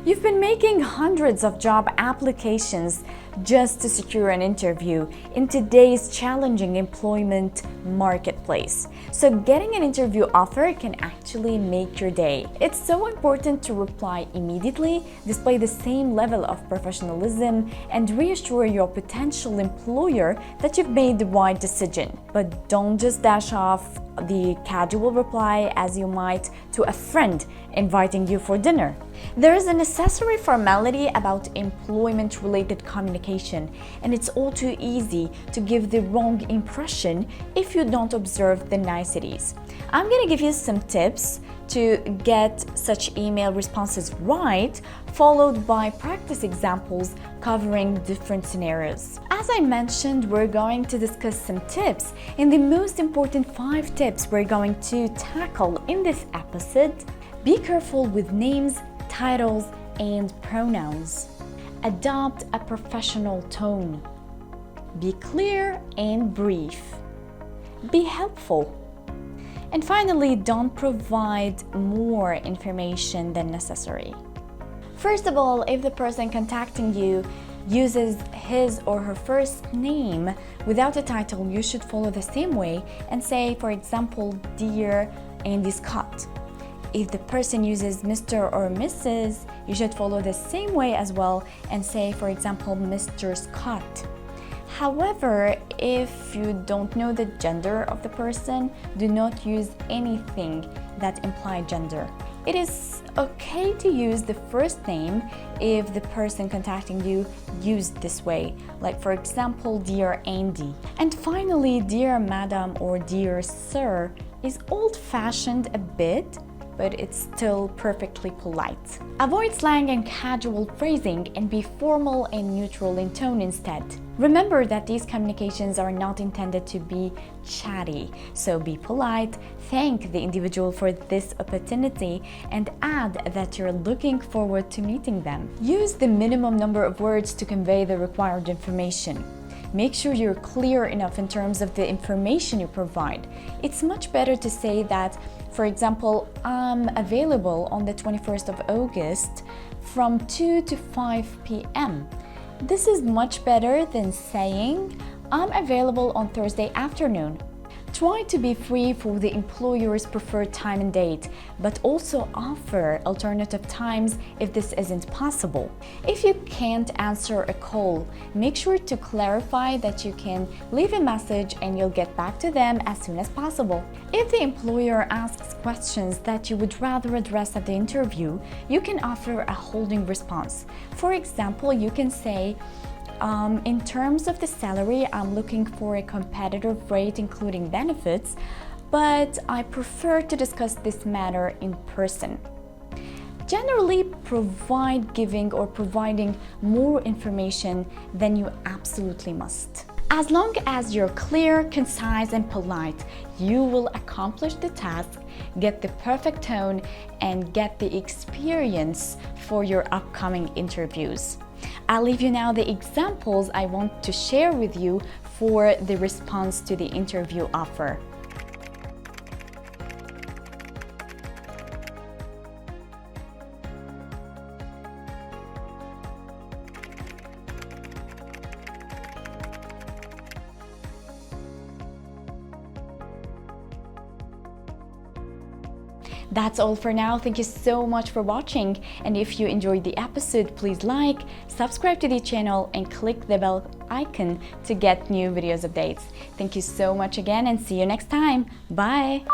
You've been making hundreds of job applications just to secure an interview in today's challenging employment marketplace. So getting an interview offer can actually make your day. It's so important to reply immediately, display the same level of professionalism, and reassure your potential employer that you've made the right decision. But don't just dash off the casual reply as you might to a friend inviting you for dinner. There is a necessary formality about employment-related communication, and it's all too easy to give the wrong impression if you don't observe the niceties. I'm going to give you some tips to get such email responses right, followed by practice examples covering different scenarios. As I mentioned, we're going to discuss some tips, and the most important 5 tips we're going to tackle in this episode. Be careful with names, titles, and pronouns. Adopt a professional tone. Be clear and brief. Be helpful. And finally, don't provide more information than necessary. First of all, if the person contacting you uses his or her first name without a title, you should follow the same way and say, for example, Dear Andi Scott. If the person uses Mr. or Mrs., you should follow the same way as well and say, for example, Mr. Scott. However, if you don't know the gender of the person, do not use anything that implies gender. It is okay to use the first name if the person contacting you used this way, like for example, Dear Andi. And finally, Dear Madam or Dear Sir is old-fashioned a bit, but it's still perfectly polite. Avoid slang and casual phrasing and be formal and neutral in tone instead. Remember that these communications are not intended to be chatty, so be polite, thank the individual for this opportunity, and add that you're looking forward to meeting them. Use the minimum number of words to convey the required information. Make sure you're clear enough in terms of the information you provide. It's much better to say that, for example, I'm available on the 21st of August from 2 to 5 p.m. This is much better than saying, I'm available on Thursday afternoon. Try to be free for the employer's preferred time and date, but also offer alternative times if this isn't possible. If you can't answer a call, make sure to clarify that you can leave a message and you'll get back to them as soon as possible. If the employer asks questions that you would rather address at the interview, you can offer a holding response. For example, you can say, in terms of the salary, I'm looking for a competitive rate including benefits, but I prefer to discuss this matter in person. Generally, providing more information than you absolutely must. As long as you're clear, concise, and polite, you will accomplish the task, get the perfect tone, and get the experience for your upcoming interviews. I'll leave you now the examples I want to share with you for the response to the interview offer. That's all for now. Thank you so much for watching, and if you enjoyed the episode, please like, subscribe to the channel, and click the bell icon to get new videos updates. Thank you so much again, and see you next time. Bye!